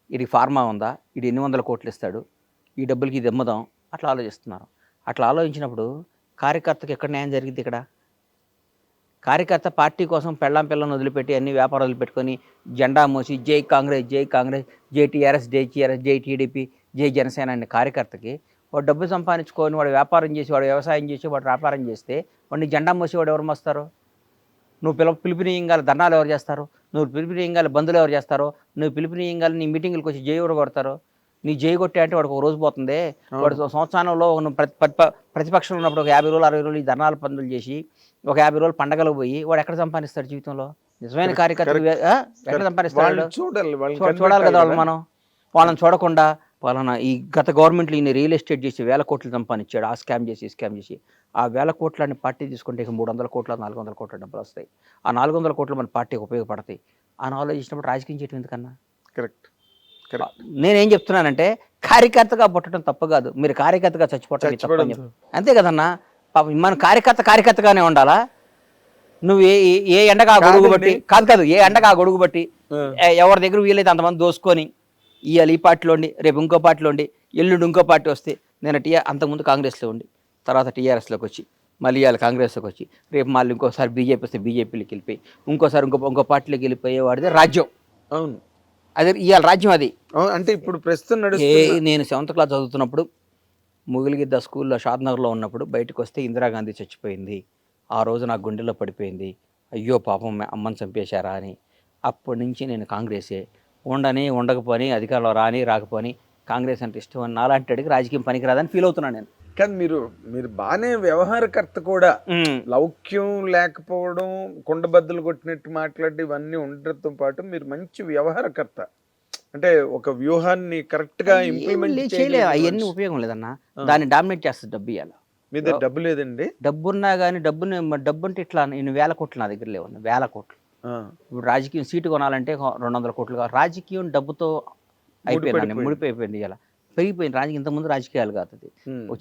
వీడికి ఫార్మా ఉందా, వీడు 800 కోట్లు ఇస్తాడు, ఈ డబ్బులకి ఇది అమ్ముదాం, అట్లా ఆలోచిస్తున్నారు. అట్లా ఆలోచించినప్పుడు కార్యకర్తకి ఎక్కడ న్యాయం జరిగింది? ఇక్కడ కార్యకర్త పార్టీ కోసం పిల్లని వదిలిపెట్టి అన్ని వ్యాపారాలు వదిలిపెట్టుకొని జెండా మోసి జై కాంగ్రెస్, జై కాంగ్రెస్, జై టీఆర్ఎస్, జై టీఆర్ఎస్, జై టీడీపీ, జై జనసేన అనే కార్యకర్తకి వాడు డబ్బు సంపాదించుకొని వాడు వ్యాపారం చేసి, వాడు వ్యవసాయం చేసి, వాడు వ్యాపారం చేస్తే వాడిని జెండా మోసి వాడు ఎవరు మోస్తారు? నువ్వు పిలుపునీయంగాలి ధర్నాలు ఎవరు చేస్తారు? నువ్వు పిలుపునీయంగాలి బంధువులు ఎవరు చేస్తారో? నువ్వు పిలుపునీయంగాలి నీ మీటింగులకు వచ్చి జై ఎవరు కొడతారో? నీ జై కొట్టే అంటే వాడికి ఒక రోజు పోతుంది. వాడు సంవత్సరంలో ప్రతిపక్షంలో ఉన్నప్పుడు ఒక 50 రోజులు 60 రోజులు ఈ ధర్నాలు పనులు చేసి ఒక 50 రోజులు పండగలకు పోయి వాడు ఎక్కడ సంపాదిస్తాడు జీవితంలో? నిజమైన కార్యకర్తలు ఎక్కడ సంపాదిస్తాడు? చూడాలి కదా వాళ్ళు. మనం వాళ్ళని చూడకుండా వాళ్ళని ఈ గత గవర్నమెంట్లో ఈయన రియల్ ఎస్టేట్ చేసి 1000 కోట్లు సంపాదించాడు. ఆ స్కామ్ చేసి ఆ 1000 కోట్లని పార్టీ తీసుకుంటే ఇక 300 కోట్ల 400 కోట్ల డబ్బులు వస్తాయి. ఆ 400 కోట్లు మన పార్టీకి ఉపయోగపడతాయి అని ఆలోచించినప్పుడు రాజకీయం చేయడం ఎందుకన్నా? కరెక్ట్. నేనేం చెప్తున్నానంటే కార్యకర్తగా పుట్టడం తప్పు కాదు, మీరు కార్యకర్తగా చచ్చిపోవటం అంతే కదన్నా. పాపం మన కార్యకర్తగానే ఉండాలా? నువ్వు ఏ ఎండగా గొడుగు బట్టి కాదు ఏ ఎండగా గొడుగు బట్టి ఎవరి దగ్గర వీలైతే అంతమంది దోసుకొని ఇవాళ ఈ పార్టీలో ఉండి, రేపు ఇంకో పార్టీలో ఉండి, ఎల్లుండి ఇంకో పార్టీ వస్తే, నేను అంతకుముందు కాంగ్రెస్లో ఉండి తర్వాత టీఆర్ఎస్లోకి వచ్చి మళ్ళీ ఇవాళ కాంగ్రెస్లోకి వచ్చి రేపు మళ్ళీ ఇంకోసారి బీజేపీ వస్తే బీజేపీలోకి వెళ్ళిపోయి ఇంకోసారి ఇంకో పార్టీలోకి వెళ్ళిపోయేవాడిదే రాజ్యం. అవును, అదే ఇవాళ రాజ్యం అది. అంటే ఇప్పుడు ప్రస్తుతం నేను 7th క్లాస్ చదువుతున్నప్పుడు ముగిలిగిద్ద స్కూల్లో షాద్నగర్లో ఉన్నప్పుడు బయటకు వస్తే ఇందిరాగాంధీ చచ్చిపోయింది. ఆ రోజు నాకు గుండెల్లో పడిపోయింది, అయ్యో పాపం అమ్మని చంపేశారా అని. అప్పటి నుంచి నేను కాంగ్రెసే. ఉండకపోని అధికారంలో రాకపోని కాంగ్రెస్ అంటే ఇష్టం అని నాలాంటి రాజకీయం పనికిరాదని ఫీల్ అవుతున్నాను నేను. కానీ మీరు బాగానే వ్యవహారకర్త కూడా. లౌక్యం లేకపోవడం, కుండబద్దలు కొట్టినట్టు మాట్లాడి ఇవన్నీ ఉండటంతో పాటు మీరు మంచి వ్యవహారకర్త. అంటే ఒక వ్యూహాన్ని కరెక్ట్ గా ఇంప్లిమెంట్ చేయలేదు. అవన్నీ ఉపయోగం లేదన్నా, దాన్ని డామినేట్ చేస్తుంది డబ్బు. ఇవ్వాలి మీ దగ్గర డబ్బు లేదండి? డబ్బున్నా కానీ డబ్బు అంటే ఇట్లా నేను 1000 కోట్లు నా దగ్గర లేవు. 1000 కోట్లు. ఇప్పుడు రాజకీయం సీటు కొనాలంటే 200 కోట్లు కావాలి. రాజకీయం డబ్బుతో అయిపోయింది, ముడిపోయిపోయింది. ఇలా పెరిగిపోయింది రాజకీయం. ఇంతకుముందు రాజకీయాలు కాదు అది.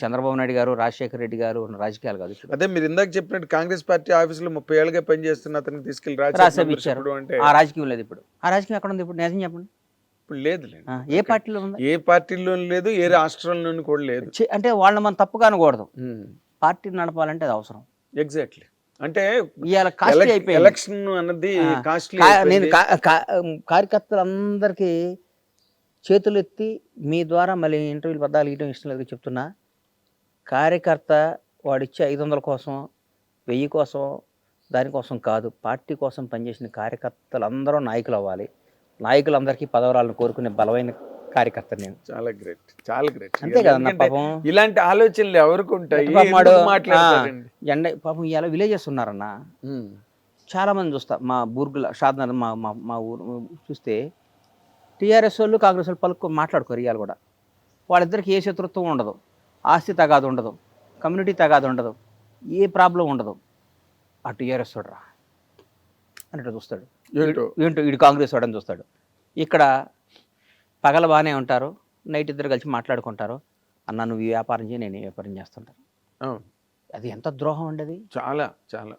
చంద్రబాబు నాయుడు గారు, రాజశేఖర రెడ్డి గారు రాజకీయాలు కాదు. అదే మీరు ఇందాక చెప్పినట్టు కాంగ్రెస్ పార్టీ ఆఫీసులో 30 ఏళ్ళుగా పనిచేస్తున్న అతనికి తీసుకెళ్లి రాజ్యసభ ఇచ్చారు. ఆ రాజకీయం లేదు ఇప్పుడు. ఆ రాజకీయం ఎక్కడ ఉంది ఇప్పుడు? నిజం చెప్పండి. ఇప్పుడు లేదు. ఏ పార్టీలో ఉంది? ఏ పార్టీలో లేదు, ఏ రాష్ట్రంలోనూ కూడా లేదు. అంటే వాళ్ళని మనం తప్పుగా అనకూడదు. పార్టీ నడపాలంటే అది అవసరం. ఎగ్జాక్ట్లీ. అంటే ఎలక్షన్ అన్నది నేను కార్యకర్తలందరికీ చేతులు ఎత్తి మీ ద్వారా మళ్ళీ ఇంటర్వ్యూలు పద్దాలు ఇవ్వడం ఇష్టం లేదు చెప్తున్నా. కార్యకర్త వాడిచ్చే 500 కోసం, 1000 కోసం, దానికోసం కాదు, పార్టీ కోసం పనిచేసిన కార్యకర్తలందరూ నాయకులు అవ్వాలి. నాయకులందరికీ పదవరాలను కోరుకునే బలమైన కార్యకర్త నేను. చాలా గ్రేట్, చాలా గ్రేట్. అంతే కదన్నా. పాపం ఇలాంటి ఆలోచనలు ఎవరికి ఉంటాయి? పాపం ఇవాళ విలేజెస్ ఉన్నారన్న, చాలా మంది చూస్తా. మా బూర్గుల షాద్నగర్ మా ఊరు చూస్తే టీఆర్ఎస్ వాళ్ళు కాంగ్రెస్ వాళ్ళు మాట్లాడుకోరు. ఇవాళ కూడా వాళ్ళిద్దరికి ఏ శత్రుత్వం ఉండదు, ఆస్తి తగాదు ఉండదు, కమ్యూనిటీ తగాదు ఉండదు, ఏ ప్రాబ్లం ఉండదు. ఆ టీఆర్ఎస్ చూడరా అన్నట్టు చూస్తాడు. ఏంటో వీడు కాంగ్రెస్ వాడని చూస్తాడు. ఇక్కడ పగల బాగానే ఉంటారు, నైట్ ఇద్దరు కలిసి మాట్లాడుకుంటారు. అన్న నువ్వు ఈ వ్యాపారం చేయి, నేను ఈ వ్యాపారం చేస్తుంటాను. అది ఎంత ద్రోహం అండి అది. చాలా చాలా.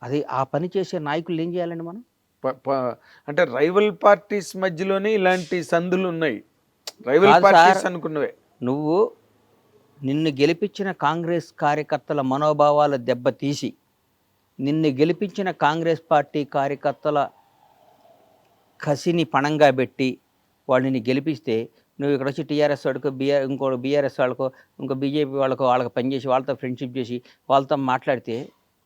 అది ఆ పని చేసే నాయకులు ఏం చేయాలండి మనం? అంటే రైవల్ పార్టీస్ మధ్యలోనే ఇలాంటి సందులు ఉన్నాయి. రైవల్ పార్టీస్ అనుకున్నవే. నువ్వు నిన్ను గెలిపించిన కాంగ్రెస్ కార్యకర్తల మనోభావాలు దెబ్బతీసి, నిన్ను గెలిపించిన కాంగ్రెస్ పార్టీ కార్యకర్తల కసిని పణంగా పెట్టి వాళ్ళని గెలిపిస్తే, నువ్వు ఇక్కడ వచ్చి టీఆర్ఎస్ వాడికో ఇంకో బీఆర్ఎస్ వాళ్ళకో ఇంకో బీజేపీ వాళ్ళకో పనిచేసి వాళ్ళతో ఫ్రెండ్షిప్ చేసి వాళ్ళతో మాట్లాడితే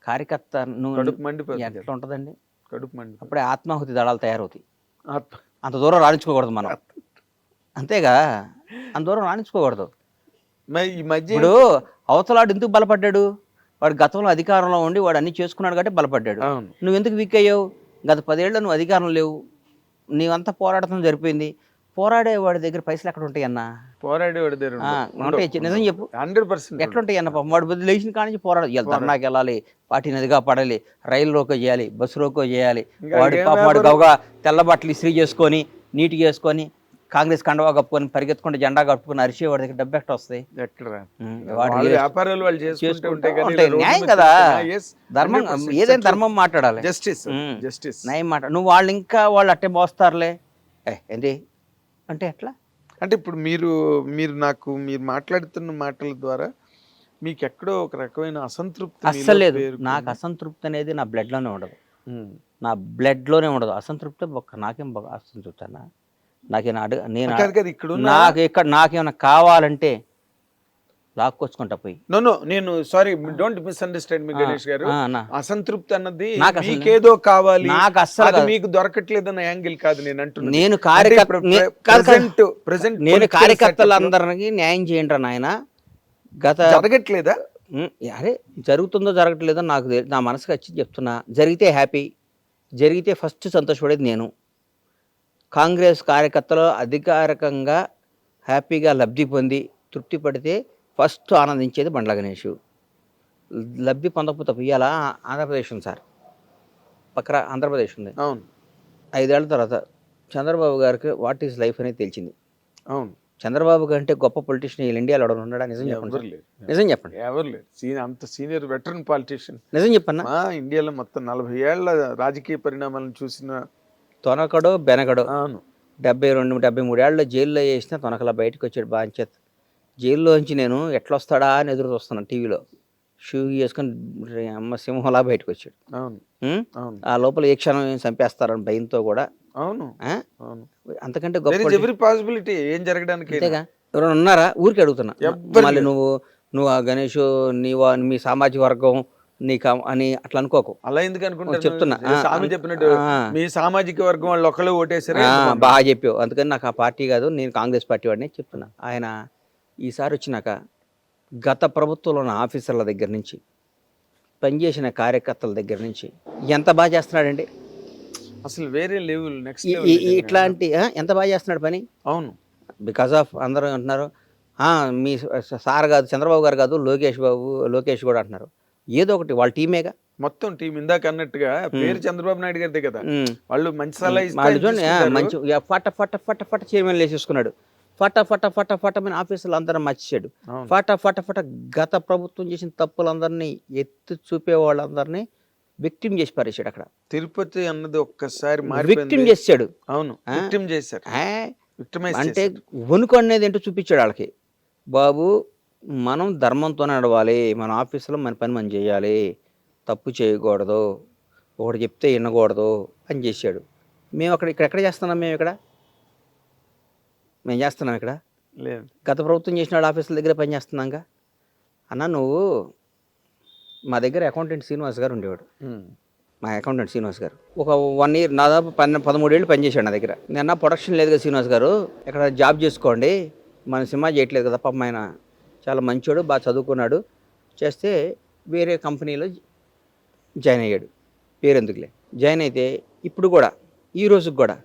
కార్యకర్త కడుపు మండిపోతుంది ఎట్లా కదా. ఉంటుందండి? కడుపు మండిపోతుంది. అప్పుడే ఆత్మాహుతి దళాలు తయారవుతాయి. ఆత్మ- అంత దూరం రాణించుకోకూడదు మనం, అంతేగా, అంత దూరం రాణించుకోకూడదు. మరి ఈ మధ్య ఇప్పుడు అవతలాడు ఎందుకు బలపడ్డాడు? వాడు గతంలో అధికారంలో ఉండి వాడు అన్ని చేసుకున్నాడు కాబట్టి బలపడ్డాడు. అవును. నువ్వు ఎందుకు వీక్ అయ్యావు? గత 10 ఏళ్ళు నువ్వు అధికారం లేవు, నీవంతా పోరాటం జరిపోయింది. పోరాడే వాడి దగ్గర పైసలు ఎక్కడ ఉంటాయి అన్న? పోరాడేవాడి దగ్గర అంటే నిజం చెప్పు, 100% ఎట్లా ఉంటాయి అన్న? పాపం వాడు బదులు లేచిన కాడి నుంచి పోరాడాలి. ఇవాళ ధర్నాకి వెళ్ళాలి, పార్టీ నదిగా పడాలి, రైలు రోకో చేయాలి, బస్సు రోకో చేయాలి. వాడి పాపం వాడు గౌగా తెల్ల బట్టలు ఇస్త్రీ చేసుకొని నీట్గా చేసుకొని కాంగ్రెస్ కండవా కప్పుకొని పరిగెత్తుకుంటే జెండా కప్పుకొని అరిసే వాడి దగ్గర డబ్బు ఎక్కడ వస్తాయి? ఎక్కడ వాడు వాళ్ళ వ్యాపారాలు వాళ్ళు చేసుకుంటూ ఉంటే కానీ ఉంటాయి. రోడ్డు న్యాయం మీద కదా, చూస్తున్నా, yes, ధర్మం, 100% ఏదైనా ధర్మం మాట్లాడాలి. Justice justice. న్యాయం మాట. నువ్వు వాళ్ళు ఇంకా వాళ్ళు అట్టే మోస్తారులే ఏంటి అంటే ఎట్లా? అంటే ఇప్పుడు మీరు మాట్లాడుతున్న మాటల ద్వారా మీకు ఎక్కడో ఒక రకమైన అసంతృప్తి అస్సలు లేదు. పేరుకుంది. నాకు అసంతృప్తి అనేది నా బ్లడ్లోనే ఉండదు. ఉమ్. నా బ్లడ్లోనే ఉండదు అసంతృప్తి. నాకేం అసంతృప్తి అన్న? నాకేనా నేను కాదు కదా, ఇక్కడ ఉన్న నాకేమైనా కావాలంటే లాక్కొచ్చుకుంటా పోయి. నో నేను సారీ, డోంట్ మిస్అండర్స్టాండ్ మీ గణేష్ గారు. అన్న, అసంతృప్తి అన్నది నాకు అసలు- మీకేదో కావాలి, నాకు అస్సలు అది కాదు. మీకు దొరకట్లేదన్న యాంగిల్ కాదు నేను అంటున్నాను. నేను నేను కార్యకర్తలందరికీ న్యాయం చేయండి రా నాయన. గత జరగట్లేదా? అరే జరుగుతుందో జరగట్లేదో నాకు నా మనసుకు వచ్చి చెప్తున్నా. జరిగితే హ్యాపీ, జరిగితే ఫస్ట్ సంతోషపడేది నేను. కాంగ్రెస్ కార్యకర్తలు అధికారికంగా హ్యాపీగా లబ్ధి పొంది తృప్తి పడితే ఫస్ట్ ఆనందించేది బండ్ల గణేష్. లబ్ధి పొందకపోతే ఇవాళ ఆంధ్రప్రదేశ్ ఉంది సార్, పక్కన ఆంధ్రప్రదేశ్ ఉంది. అవును 5 ఏళ్ల తర్వాత చంద్రబాబు గారికి వాట్ ఈజ్ లైఫ్ అనేది తెలిసింది. అవును. చంద్రబాబు కంటే గొప్ప పొలిటీషియన్ ఇండియాలో ఎవరు ఉన్నాడా? నిజం చెప్పండి, ఎవరు లేరు, నిజం చెప్పండి, ఎవరు లేరు. అంత సీనియర్ వెటరన్ పాలిటీషియన్ నిజం చెప్పన్నా. ఇండియాలో మొత్తం 40 ఏళ్ల రాజకీయ పరిణామాలను చూసిన తొనకడో బెనకడో. అవును 72-73 ఏళ్ళలో జైల్లో వేసిన తొనకలా బయటకు వచ్చాడు బాంచేత్. జైల్లోంచి నేను ఎట్లా వస్తాడా అని ఎదురు చూస్తున్నాను టీవీలో. షూ వేసుకొని అమ్మ సింహంలా బయటకు వచ్చాడు. అవును ఉం? అవును ఆ లోపల ఏ క్షణం ఏం చంపేస్తారని భయంతో కూడా. అవును ఆ? అవును. అంతకంటే గొప్ప ఎవరి పాసిబిలిటీ ఏం జరగడానికి అంతేగా. ఎవరైనా ఉన్నారా? ఊరికి అడుగుతున్నా. ఎవ్వరు మళ్ళీ నువ్వు ఆ గణేష్ మీ సామాజిక వర్గం నీకు అని అట్లా అనుకోకు. అలా ఎందుకు అనుకుంటారు? చెప్తున్నా. స్వామి చెప్పినట్టు మీ సామాజిక వర్గం వాళ్ళు ఒకళ్ళు ఓటేసారు. బాగా చెప్పావు. అందుకని నాకు ఆ పార్టీ కాదు, నేను కాంగ్రెస్ పార్టీ వాడిని చెప్తున్నా. ఆయన ఈసారి వచ్చినాక గత ప్రభుత్వంలో ఉన్న ఆఫీసర్ల దగ్గర నుంచి పనిచేసిన కార్యకర్తల దగ్గర నుంచి ఎంత బాగా చేస్తున్నాడండి. అసలు వేరే లెవెల్, నెక్స్ట్ ఇట్లాంటి ఎంత బాగా చేస్తున్నాడు పని. అవును. బికాస్ ఆఫ్ అందరూ అంటున్నారు మీ సార్ కాదు, చంద్రబాబు గారు కాదు, లోకేష్ కూడా అంటున్నారు. ఏదో ఒకటి వాళ్ళ టీమేగా మొత్తం టీం. ఇందాక అన్నట్టుగా పేరు చంద్రబాబు నాయుడు గారిదే కదా, వాళ్ళు మంచి సలహా ఇస్తే మంచి ఫట ఫట ఫట ఫట చైర్మన్ వేసేసుకున్నాడు. ఫట ఫట ఫట ఫట మన ఆఫీసులు అందరం మర్చిచాడు. ఫట ఫట ఫట గత ప్రభుత్వం చేసిన తప్పులందరినీ ఎత్తి చూపే వాళ్ళందరినీ విక్టిమ్ చేసి పారేసాడు. అక్కడ తిరుపతి అన్నది ఒక్కసారి విక్టిమ్ చేసాడు. అవును, విక్టిమ్ చేశారు. అంటే వణుకు అనేది ఏంటో చూపించాడు వాళ్ళకి. బాబు మనం ధర్మంతోనే నడవాలి, మన ఆఫీసులో మన పని మనం చేయాలి, తప్పు చేయకూడదు, ఒకటి చెప్తే వినకూడదు అని చేశాడు. మేము ఎక్కడ చేస్తున్నాం? మేము చేస్తున్నాం ఇక్కడ లేదు. గత ప్రభుత్వం చేసిన వాళ్ళ ఆఫీసుల దగ్గర పని చేస్తున్నాగా. అన్న నువ్వు మా దగ్గర అకౌంటెంట్ శ్రీనివాస్ గారు ఉండేవాడు. మా అకౌంటెంట్ శ్రీనివాస్ గారు ఒక 1 ఇయర్ దాదాపు 13 ఏళ్ళు పనిచేశాడు నా దగ్గర. నేను ప్రొడక్షన్ లేదు కదా శ్రీనివాస్ గారు, ఇక్కడ జాబ్ చేసుకోండి, మన సినిమా చేయట్లేదు కదా. పాపం ఆయన చాలా మంచోడు, బాగా చదువుకున్నాడు. చేస్తే వేరే కంపెనీలో జాయిన్ అయ్యాడు. పేరెందుకులే. జాయిన్ అయితే ఇప్పుడు కూడా ఈ రోజుకి కూడా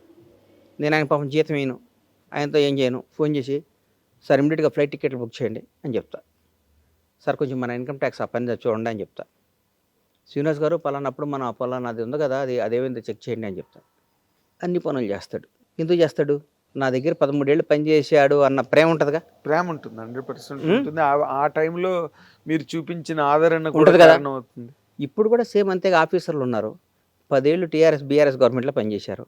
నేను ఆయన పాపం జీతం వేయను, ఆయనతో ఏం చేయను. ఫోన్ చేసి సార్ ఇమీడియట్గా ఫ్లైట్ టికెట్లు బుక్ చేయండి అని చెప్తా. సార్ కొంచెం మన ఇన్కమ్ ట్యాక్స్ ఆ పని చూడండి అని చెప్తా. శ్రీనివాస్ గారు పలానప్పుడు మన పలానాది ఉంది కదా, అదేమైందో చెక్ చేయండి అని చెప్తా. అన్ని పనులు చేస్తాడు. ఎందుకు చేస్తాడు? నా దగ్గర 13 ఏళ్ళు పనిచేసాడు అన్న ప్రేమ ఉంటుందిగా. ప్రేమ ఉంటుంది, 100% ఉంటుంది. ఆ టైంలో మీరు చూపించిన ఆదరణ ఉంటుంది కదా. అవుతుంది. ఇప్పుడు కూడా సేమ్ అంతేగా. ఆఫీసర్లు ఉన్నారు, 10 ఏళ్ళు బీఆర్ఎస్ గవర్నమెంట్లో పనిచేశారు.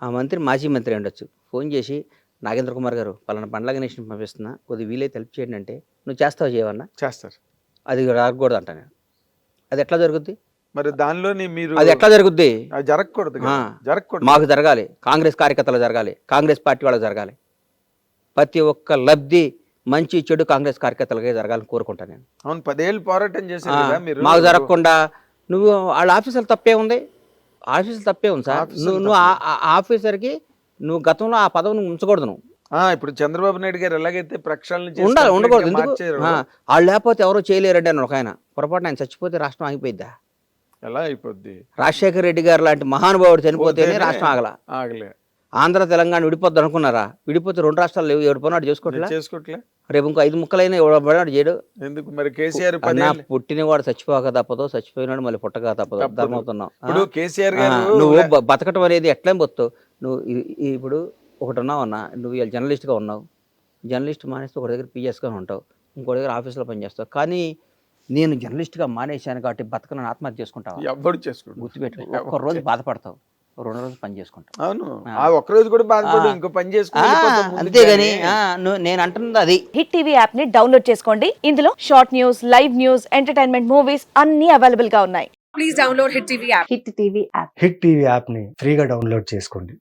ఆ మంత్రి మాజీ మంత్రి ఉండొచ్చు. ఫోన్ చేసి నాగేంద్ర కుమార్ గారు పలానా బండ్ల గణేష్ని పంపిస్తున్నా, కొద్దిగా వీలైతే హెల్ప్ చేయండి అంటే నువ్వు చేస్తావు చేయవన్నా? చేస్తారు. అది రాకూడదు అంట నేను. అది ఎట్లా జరుగుద్ది? మరి దానిలోని మీరు అది ఎట్లా జరుగుద్ది? అది జరగకూడదు కదా. జరగకూడదు. మాకు జరగాలి, కాంగ్రెస్ కార్యకర్తలు జరగాలి, కాంగ్రెస్ పార్టీ వాళ్ళకి జరగాలి. ప్రతి ఒక్క లబ్ధి మంచి చెడు కాంగ్రెస్ కార్యకర్తలుగా జరగాలని కోరుకుంటాను నేను. అవును 10 ఏళ్ళు పోరాటం చేశారు కదా మీరు. మాకు జరగకుండా నువ్వు వాళ్ళ ఆఫీసర్లు తప్పే ఉంది, ఆఫీసర్ తప్పే ఉంది సార్. నువ్వు ఆఫీసర్కి నువ్వు గతంలో ఆ పదవిని ఉంచకూడదు. నువ్వు ఇప్పుడు చంద్రబాబు నాయుడు గారు ఎలాగైతే ప్రక్షాళన చేసి ఉండాలి, ఉండకూడదు. ఎందుకు మార్చారో, వాళ్ళు లేకపోతే ఎవరో చేయలేరండి అని ఒక ఆయన పొరపాటున ఆయన చచ్చిపోతే రాష్ట్రం ఆగిపోయిద్దా? ఎలా అయిపోద్ది? రాజశేఖర రెడ్డి గారు లాంటి మహానుభావుడు చనిపోతేనే రాష్ట్రం ఆగలే. ఆంధ్ర తెలంగాణ విడిపోద్ది అనుకున్నారా? విడిపోతే 2 రాష్ట్రాలు లేవు, ఎవడు పోనాడు చేసుకోవట్లే. రేపు ఇంకో 5 ముక్కలైనా ఎవడు చేయడు. ఎందుకు మరి కేసీఆర్ పుట్టినవాడు చచ్చిపోక తప్పదు, చచ్చిపోయినాడు మళ్ళీ పుట్టక తప్పదు. అర్థమవుతున్నావు? ఇప్పుడు కేసీఆర్ గారు నువ్వు బతకటం అనేది ఎట్లా బతుకు నువ్వు. ఇప్పుడు ఒకటి ఉన్నావు అన్న, నువ్వు జర్నలిస్ట్గా ఉన్నావు, జర్నలిస్ట్ మానేస్తే ఒక దగ్గర పిఎస్గానే ఉంటావు, ఇంకో దగ్గర ఆఫీస్లో పనిచేస్తావు. కానీ నేను జర్నలిస్ట్గా మానేశాను కాబట్టి బతకనని ఆత్మహత్య చేసుకుంటావు. ఎవ్వడు చేసుకుంటావు? గుర్తుపెట్టు, ఒక్క రోజు బాధపడతావు, 2 రోజులు పని చేసుకుంటావు. అవును, ఆ ఒక్క రోజు కూడా బాధపడు, ఇంకో పని చేసుకుంటా. అంతేగాని నేను అంటున్నది అది. హిట్ టీవీ యాప్ ని డౌన్లోడ్ చేసుకోండి. ఇందులో short news, live news, entertainment movies అన్ని అవైలబుల్ గా ఉన్నాయి. Please download Hit TV app. Hit TV app. Hit TV యాప్ని ఫ్రీగా డౌన్లోడ్ చేసుకోండి.